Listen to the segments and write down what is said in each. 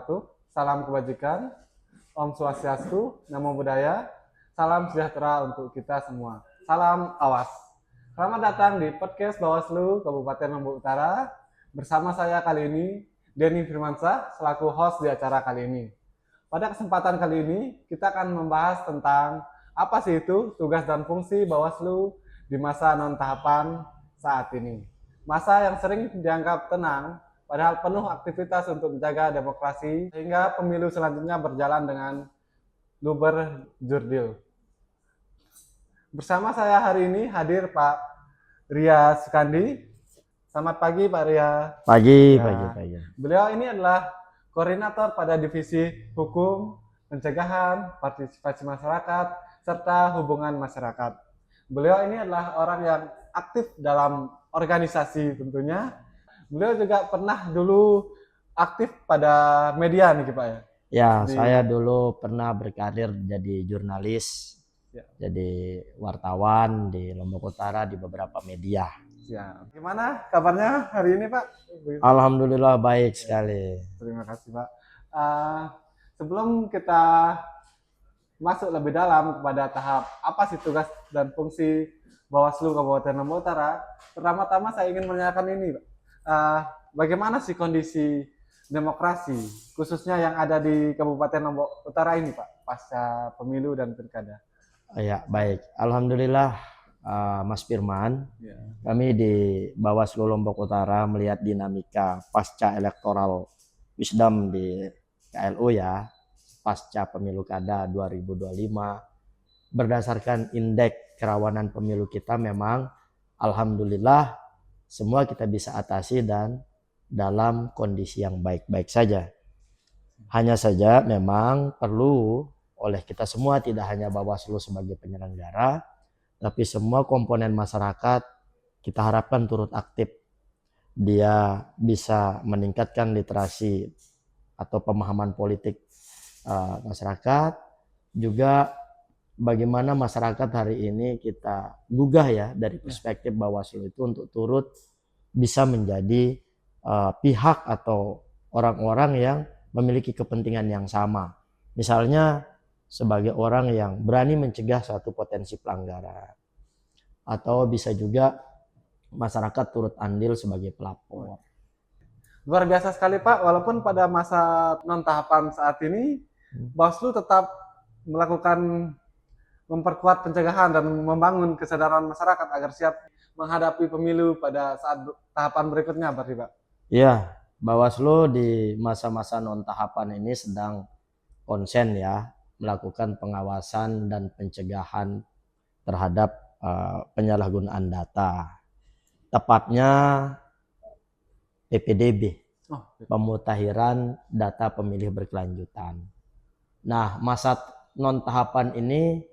wabarakatuh. Salam kebajikan, Om Swastiastu, Namo Buddhaya, salam sejahtera untuk kita semua. Salam awas. Selamat datang di podcast Bawaslu Kabupaten Lombok Utara. Bersama saya kali ini, Denny Firmansyah, selaku host di acara kali ini. Pada kesempatan kali ini, kita akan membahas tentang apa sih itu tugas dan fungsi Bawaslu di masa non-tahapan saat ini. Masa yang sering dianggap tenang, padahal penuh aktivitas untuk menjaga demokrasi, sehingga pemilu selanjutnya berjalan dengan luber jurdil. Bersama saya hari ini hadir Pak Ria Sukandi. Selamat pagi Pak Ria. Pagi. Beliau ini adalah koordinator pada Divisi Hukum, Pencegahan, Partisipasi Masyarakat, serta Hubungan Masyarakat. Beliau ini adalah orang yang aktif dalam organisasi tentunya. Beliau juga pernah dulu aktif pada media nih Pak ya? Ya, saya dulu pernah berkarir jadi jurnalis, jadi wartawan di Lombok Utara di beberapa media. Ya. Gimana kabarnya hari ini Pak? Alhamdulillah baik sekali. Terima kasih Pak. Sebelum kita masuk lebih dalam kepada tahap apa sih tugas dan fungsi Bawaslu Kabupaten Lombok Utara, pertama-tama saya ingin menanyakan ini Pak. Bagaimana sih kondisi demokrasi khususnya yang ada di Kabupaten Lombok Utara ini Pak pasca pemilu dan pilkada? Ya, baik. Alhamdulillah Mas Firman, kami di Bawaslu Lombok Utara melihat dinamika pasca elektoral wisdom di KLU ya, pasca pemilu kada 2025, berdasarkan indeks kerawanan pemilu kita memang alhamdulillah semua kita bisa atasi dan dalam kondisi yang baik-baik saja. Hanya saja memang perlu oleh kita semua, tidak hanya Bawaslu sebagai penyelenggara, tapi semua komponen masyarakat kita harapkan turut aktif. Dia bisa meningkatkan literasi atau pemahaman politik masyarakat. Juga bagaimana masyarakat hari ini kita gugah ya dari perspektif Bawaslu itu untuk turut bisa menjadi pihak atau orang-orang yang memiliki kepentingan yang sama. Misalnya sebagai orang yang berani mencegah suatu potensi pelanggaran, atau bisa juga masyarakat turut andil sebagai pelapor. Luar biasa sekali Pak, walaupun pada masa non-tahapan saat ini Bawaslu tetap melakukan memperkuat pencegahan dan membangun kesadaran masyarakat agar siap menghadapi pemilu pada saat tahapan berikutnya berarti Pak? Iya, Bawaslu di masa-masa non-tahapan ini sedang konsen ya, melakukan pengawasan dan pencegahan terhadap penyalahgunaan data. Tepatnya PPDB, pemutakhiran data pemilih berkelanjutan. Nah, masa non-tahapan ini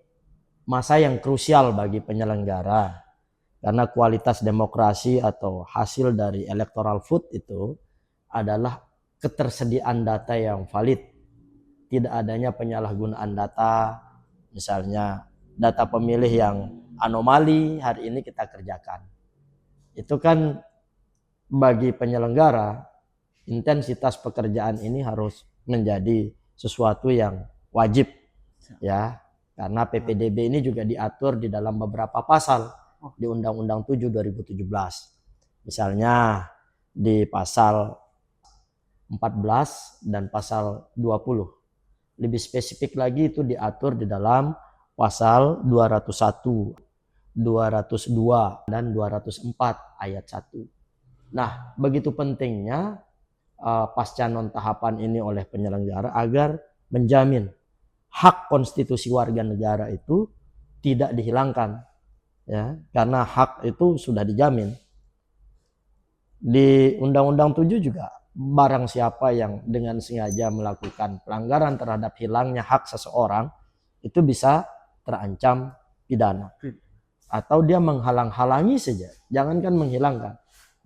masa yang krusial bagi penyelenggara, karena kualitas demokrasi atau hasil dari electoral vote itu adalah ketersediaan data yang valid. Tidak adanya penyalahgunaan data, misalnya data pemilih yang anomali hari ini kita kerjakan. Itu kan bagi penyelenggara, intensitas pekerjaan ini harus menjadi sesuatu yang wajib ya, karena PPDB ini juga diatur di dalam beberapa pasal di Undang-Undang 7 2017. Misalnya di pasal 14 dan pasal 20. Lebih spesifik lagi itu diatur di dalam pasal 201, 202, dan 204 ayat 1. Nah, begitu pentingnya pasca non-tahapan ini oleh penyelenggara agar menjamin hak konstitusi warga negara itu tidak dihilangkan. Ya, karena hak itu sudah dijamin. Di Undang-Undang 7 juga, barang siapa yang dengan sengaja melakukan pelanggaran terhadap hilangnya hak seseorang itu bisa terancam pidana. Atau dia menghalang-halangi saja, jangankan menghilangkan,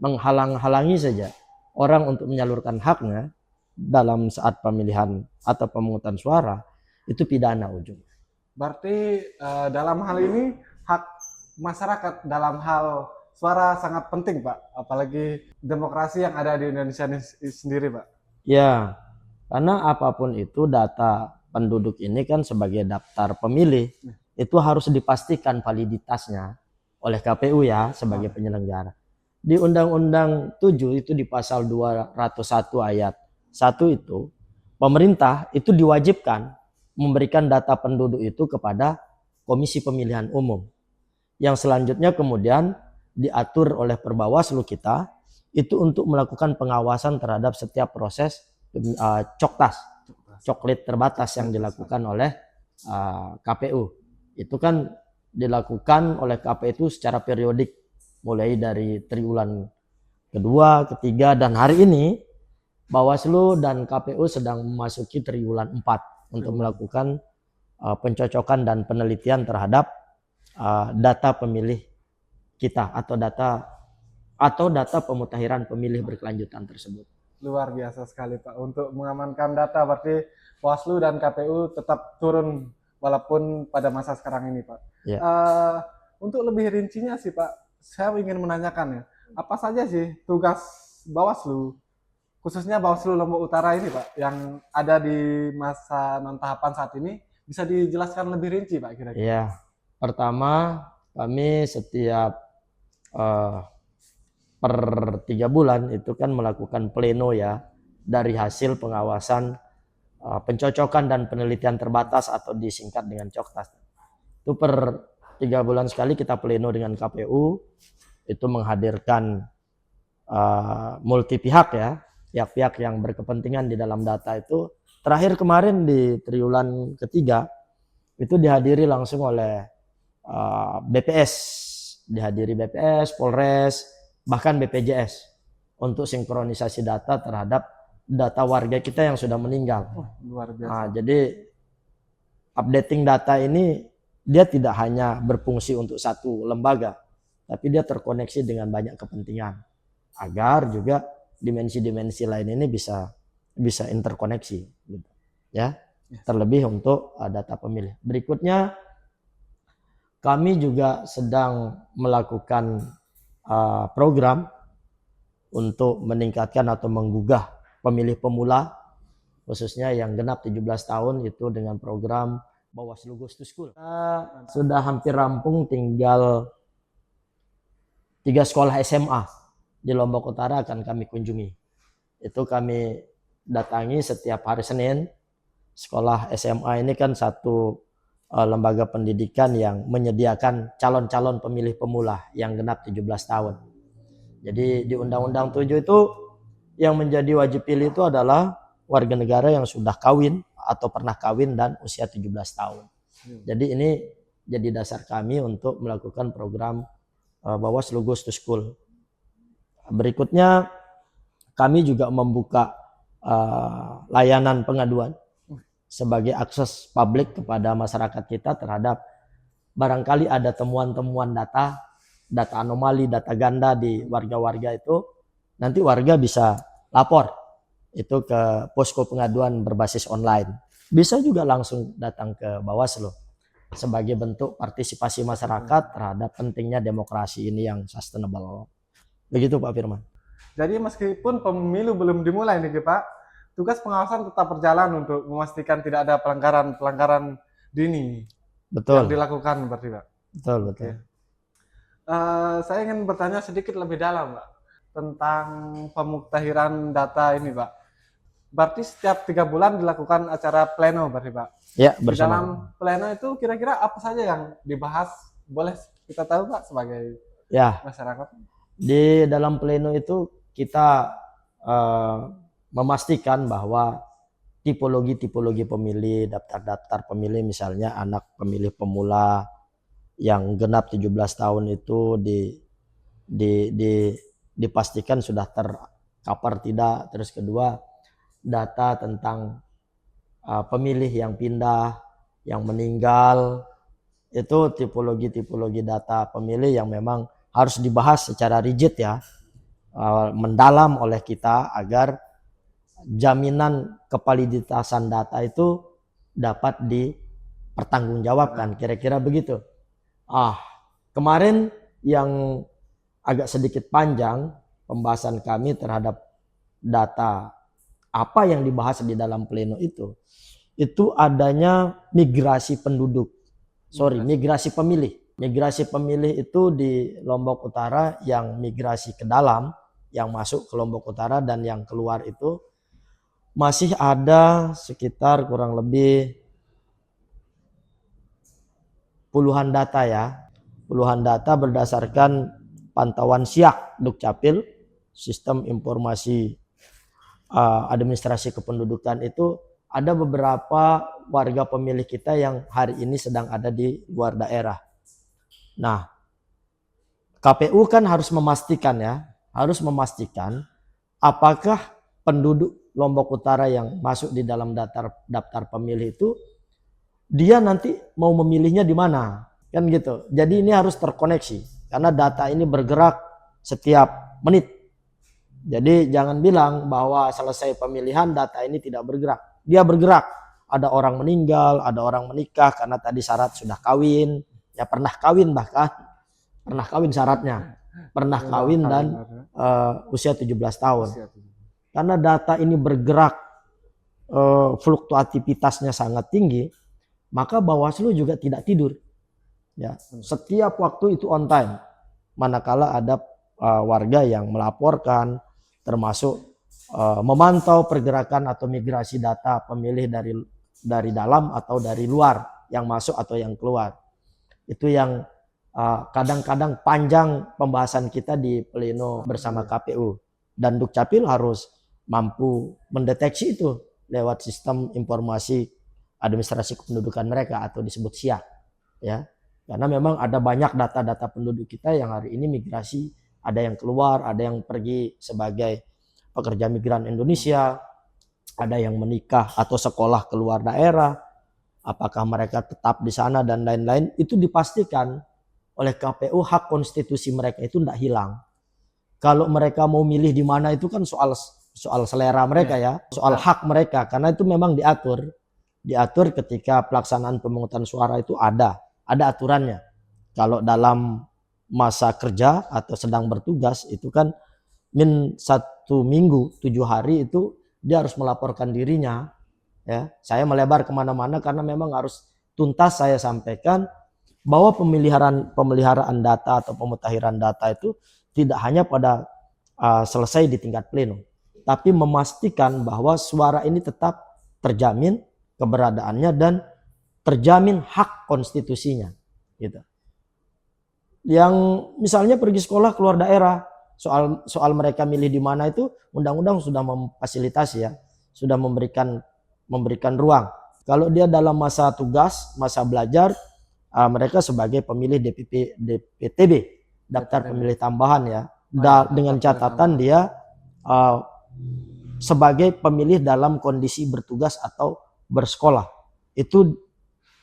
menghalang-halangi saja orang untuk menyalurkan haknya dalam saat pemilihan atau pemungutan suara, itu pidana ujungnya. Berarti dalam hal ini hak masyarakat dalam hal suara sangat penting Pak, apalagi demokrasi yang ada di Indonesia ini sendiri Pak. Ya, Karena apapun itu data penduduk ini kan sebagai daftar pemilih itu harus dipastikan validitasnya oleh KPU ya sebagai penyelenggara. Di Undang-Undang 7 itu di pasal 201 ayat 1 itu pemerintah itu diwajibkan memberikan data penduduk itu kepada Komisi Pemilihan Umum. Yang selanjutnya kemudian diatur oleh Perbawaslu kita itu untuk melakukan pengawasan terhadap setiap proses coklit terbatas yang dilakukan oleh KPU. Itu kan dilakukan oleh KPU itu secara periodik mulai dari triwulan kedua, ketiga, dan hari ini Bawaslu dan KPU sedang memasuki triwulan 4 untuk melakukan pencocokan dan penelitian terhadap data pemilih kita atau data pemutakhiran pemilih berkelanjutan tersebut. Luar biasa sekali Pak. Untuk mengamankan data berarti Bawaslu dan KPU tetap turun walaupun pada masa sekarang ini Pak. Ya. Untuk lebih rincinya sih Pak, saya ingin menanyakan ya, apa saja sih tugas Bawaslu, khususnya Bawaslu Lombok Utara ini Pak, yang ada di masa non-tahapan saat ini, bisa dijelaskan lebih rinci Pak kira-kira? Ya, pertama kami setiap per 3 bulan itu kan melakukan pleno ya dari hasil pengawasan pencocokan dan penelitian terbatas atau disingkat dengan Coktas. Itu per 3 bulan sekali kita pleno dengan KPU, itu menghadirkan multi pihak ya, pihak-pihak yang berkepentingan di dalam data itu. Terakhir kemarin di triwulan ketiga itu dihadiri langsung oleh BPS, dihadiri BPS, Polres, bahkan BPJS untuk sinkronisasi data terhadap data warga kita yang sudah meninggal. Luar biasa. Nah, jadi updating data ini dia tidak hanya berfungsi untuk satu lembaga, tapi dia terkoneksi dengan banyak kepentingan agar juga dimensi-dimensi lain ini bisa interkoneksi, gitu. Ya. Terlebih untuk data pemilih. Berikutnya kami juga sedang melakukan program untuk meningkatkan atau menggugah pemilih pemula khususnya yang genap 17 tahun itu dengan program Bawaslu Goes to School. Sudah hampir rampung, tinggal 3 sekolah SMA di Lombok Utara akan kami kunjungi. Itu kami datangi setiap hari Senin. Sekolah SMA ini kan satu lembaga pendidikan yang menyediakan calon-calon pemilih pemula yang genap 17 tahun. Jadi di Undang-Undang 7 itu yang menjadi wajib pilih itu adalah warga negara yang sudah kawin atau pernah kawin dan usia 17 tahun. Jadi ini jadi dasar kami untuk melakukan program Bawaslu Goes to School. Berikutnya kami juga membuka layanan pengaduan sebagai akses publik kepada masyarakat kita terhadap barangkali ada temuan-temuan data anomali, data ganda di warga-warga itu, nanti warga bisa lapor itu ke posko pengaduan berbasis online. Bisa juga langsung datang ke Bawaslu sebagai bentuk partisipasi masyarakat terhadap pentingnya demokrasi ini yang sustainable. Begitu Pak Firman. Jadi meskipun pemilu belum dimulai nih Pak, tugas pengawasan tetap berjalan untuk memastikan tidak ada pelanggaran dini. Betul. Yang dilakukan berarti Pak. Betul. Saya ingin bertanya sedikit lebih dalam Pak tentang pemuktahiran data ini Pak. Berarti setiap 3 bulan dilakukan acara pleno berarti Pak. Ya, bersama. Di dalam pleno itu kira-kira apa saja yang dibahas? Boleh kita tahu Pak sebagai masyarakat? Di dalam pleno itu kita memastikan bahwa tipologi pemilih, daftar pemilih, misalnya anak pemilih pemula yang genap 17 tahun itu dipastikan sudah tercover tidak. Terus kedua, data tentang pemilih yang pindah, yang meninggal, itu tipologi data pemilih yang memang harus dibahas secara rigid ya, mendalam oleh kita agar jaminan kevaliditasan data itu dapat dipertanggungjawabkan, kira-kira begitu. Kemarin yang agak sedikit panjang pembahasan kami terhadap data apa yang dibahas di dalam pleno itu adanya migrasi penduduk. Migrasi pemilih. Migrasi pemilih itu di Lombok Utara yang migrasi ke dalam, yang masuk ke Lombok Utara dan yang keluar itu masih ada sekitar kurang lebih puluhan data ya. Puluhan data berdasarkan pantauan SIAK Dukcapil, Sistem Informasi Administrasi Kependudukan itu ada beberapa warga pemilih kita yang hari ini sedang ada di luar daerah. Nah, KPU kan harus memastikan apakah penduduk Lombok Utara yang masuk di dalam daftar pemilih itu dia nanti mau memilihnya di mana, kan gitu. Jadi ini harus terkoneksi karena data ini bergerak setiap menit. Jadi jangan bilang bahwa selesai pemilihan data ini tidak bergerak. Dia bergerak. Ada orang meninggal, ada orang menikah karena tadi syarat sudah kawin, ya pernah kawin bahkan. Pernah kawin syaratnya. Pernah kawin dan usia 17 tahun. Karena data ini bergerak, fluktuativitasnya sangat tinggi, maka Bawaslu juga tidak tidur. Ya, setiap waktu itu on time. Manakala ada warga yang melaporkan, termasuk memantau pergerakan atau migrasi data pemilih dari dalam atau dari luar yang masuk atau yang keluar. Itu yang kadang-kadang panjang pembahasan kita di pleno bersama KPU, dan Dukcapil harus mampu mendeteksi itu lewat sistem informasi administrasi kependudukan mereka atau disebut SIAK ya. Karena memang ada banyak data-data penduduk kita yang hari ini migrasi, ada yang keluar, ada yang pergi sebagai pekerja migran Indonesia, ada yang menikah atau sekolah keluar daerah, apakah mereka tetap di sana dan lain-lain. Itu dipastikan oleh KPU, hak konstitusi mereka itu tidak hilang. Kalau mereka mau milih di mana itu kan soal selera mereka ya, soal hak mereka, karena itu memang diatur ketika pelaksanaan pemungutan suara itu ada aturannya. Kalau dalam masa kerja atau sedang bertugas itu kan min 1 minggu 7 hari itu dia harus melaporkan dirinya ya. Saya melebar kemana-mana karena memang harus tuntas saya sampaikan bahwa pemeliharaan data atau pemutakhiran data itu tidak hanya pada selesai di tingkat pleno, tapi memastikan bahwa suara ini tetap terjamin keberadaannya dan terjamin hak konstitusinya gitu. Yang misalnya pergi sekolah keluar daerah, soal mereka milih di mana itu undang-undang sudah memfasilitasi ya, sudah memberikan ruang. Kalau dia dalam masa tugas, masa belajar, mereka sebagai pemilih DPTB, daftar pemilih tambahan ya, dengan catatan dia sebagai pemilih dalam kondisi bertugas atau bersekolah. Itu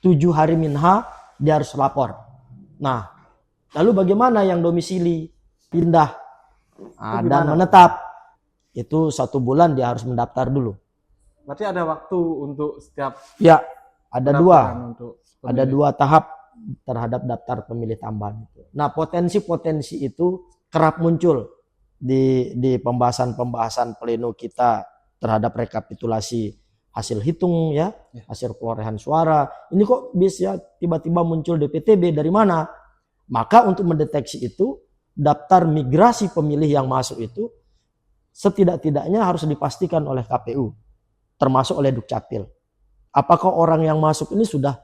7 hari minha dia harus lapor. Nah, lalu bagaimana yang domisili pindah dan menetap? Itu 1 bulan dia harus mendaftar dulu. Berarti ada waktu untuk setiap ya, ada 2. Ada 2 tahap terhadap daftar pemilih tambahan itu. Nah, potensi-potensi itu kerap muncul di pembahasan pleno kita terhadap rekapitulasi hasil hitung ya, hasil perolehan suara. Ini kok bisa tiba-tiba muncul DPTB dari mana? Maka untuk mendeteksi itu, daftar migrasi pemilih yang masuk itu setidak-tidaknya harus dipastikan oleh KPU, termasuk oleh Dukcapil. Apakah orang yang masuk ini sudah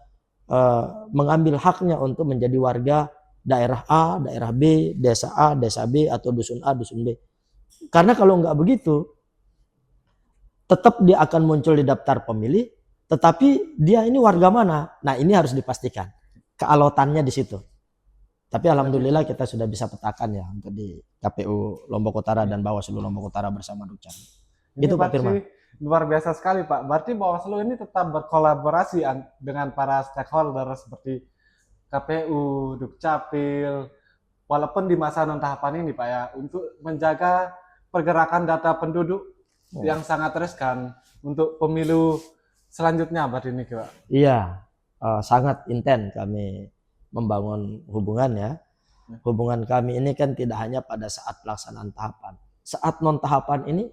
mengambil haknya untuk menjadi warga daerah A, daerah B, desa A, desa B, atau dusun A, dusun B. Karena kalau nggak begitu, tetap dia akan muncul di daftar pemilih, tetapi dia ini warga mana? Nah, ini harus dipastikan. Kealotannya di situ. Tapi alhamdulillah kita sudah bisa petakan ya untuk di KPU Lombok Utara dan Bawaslu Lombok Utara bersama Dukcapil. Itu Pak Firman. Luar biasa sekali Pak. Berarti Bawaslu ini tetap berkolaborasi dengan para stakeholder seperti KPU, Dukcapil, walaupun di masa non tahapan ini Pak ya, untuk menjaga pergerakan data penduduk yang sangat riskan untuk pemilu selanjutnya berarti ini Pak. Iya, sangat intens kami membangun hubungan ya. Hubungan kami ini kan tidak hanya pada saat pelaksanaan tahapan. Saat non tahapan ini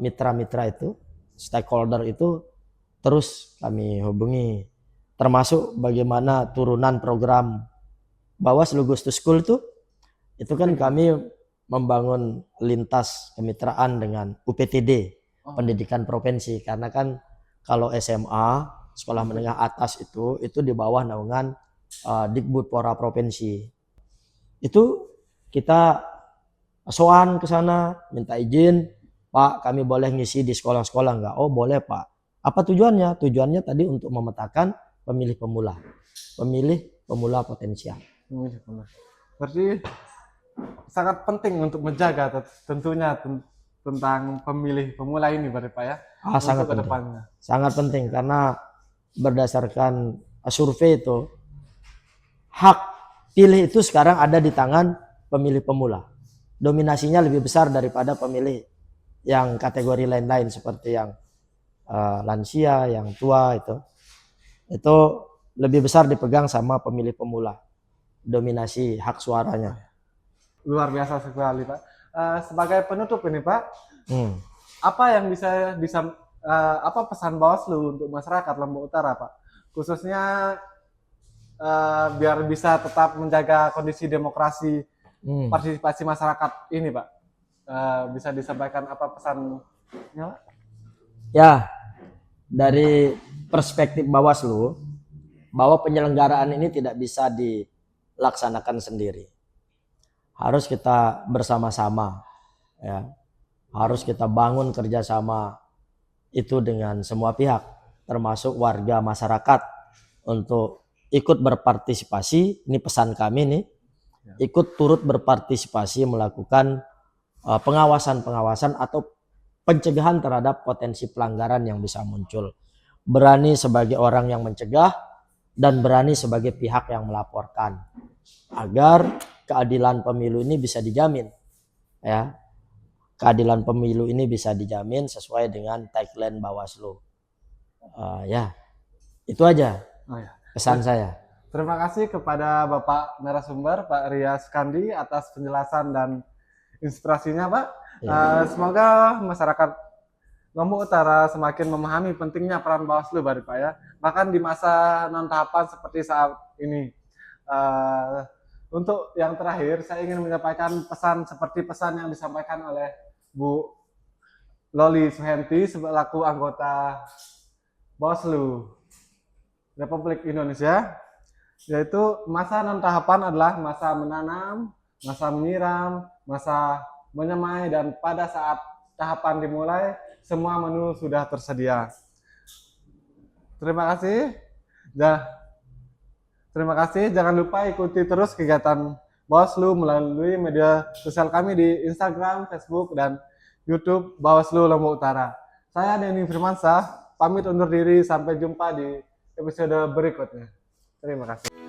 mitra-mitra itu, stakeholder itu terus kami hubungi, termasuk bagaimana turunan program Bawaslu Goes to School itu kan kami membangun lintas kemitraan dengan UPTD, pendidikan provinsi, karena kan kalau SMA sekolah menengah atas itu di bawah naungan Dikbud-Pora provinsi. Itu kita soan ke sana, minta izin, Pak, kami boleh ngisi di sekolah-sekolah nggak? Oh boleh Pak. Apa tujuannya? Tujuannya tadi untuk memetakan pemilih pemula potensial. Berarti sangat penting untuk menjaga tentunya tentang pemilih pemula ini berarti Pak ya. Sangat penting. Sangat penting karena berdasarkan survei itu hak pilih itu sekarang ada di tangan pemilih pemula. Dominasinya lebih besar daripada pemilih yang kategori lain-lain seperti yang lansia, yang tua itu lebih besar dipegang sama pemilih pemula, dominasi hak suaranya. Luar biasa sekali Pak. Sebagai penutup ini Pak, apa yang bisa apa pesan Bawaslu untuk masyarakat Lombok Utara Pak, khususnya biar bisa tetap menjaga kondisi demokrasi, partisipasi masyarakat ini Pak, bisa disampaikan apa pesannya Pak? Ya, dari perspektif Bawaslu, bahwa penyelenggaraan ini tidak bisa dilaksanakan sendiri. Harus kita bersama-sama, ya. Harus kita bangun kerjasama itu dengan semua pihak, termasuk warga masyarakat untuk ikut berpartisipasi. Ini pesan kami nih, ikut turut berpartisipasi melakukan pengawasan atau pencegahan terhadap potensi pelanggaran yang bisa muncul. Berani sebagai orang yang mencegah dan berani sebagai pihak yang melaporkan agar keadilan pemilu ini bisa dijamin, ya. Keadilan pemilu ini bisa dijamin sesuai dengan tagline Bawaslu. Ya, itu aja pesan saya. Terima kasih kepada Bapak narasumber Pak Ria Sukandi atas penjelasan dan inspirasinya Pak. Semoga masyarakat Lombok Utara semakin memahami pentingnya peran Bawaslu Pak ya. Bahkan di masa non tahapan seperti saat ini. Untuk yang terakhir, saya ingin menyampaikan pesan seperti pesan yang disampaikan oleh Bu Loli Suhenti selaku anggota Bawaslu Republik Indonesia, yaitu masa non tahapan adalah masa menanam, masa menyiram, masa menyemai, dan pada saat tahapan dimulai, semua menu sudah tersedia. Terima kasih. Terima kasih. Jangan lupa ikuti terus kegiatan Bawaslu melalui media sosial kami di Instagram, Facebook, dan YouTube Bawaslu Lombok Utara. Saya Denny Firmansyah, pamit undur diri. Sampai jumpa di episode berikutnya. Terima kasih.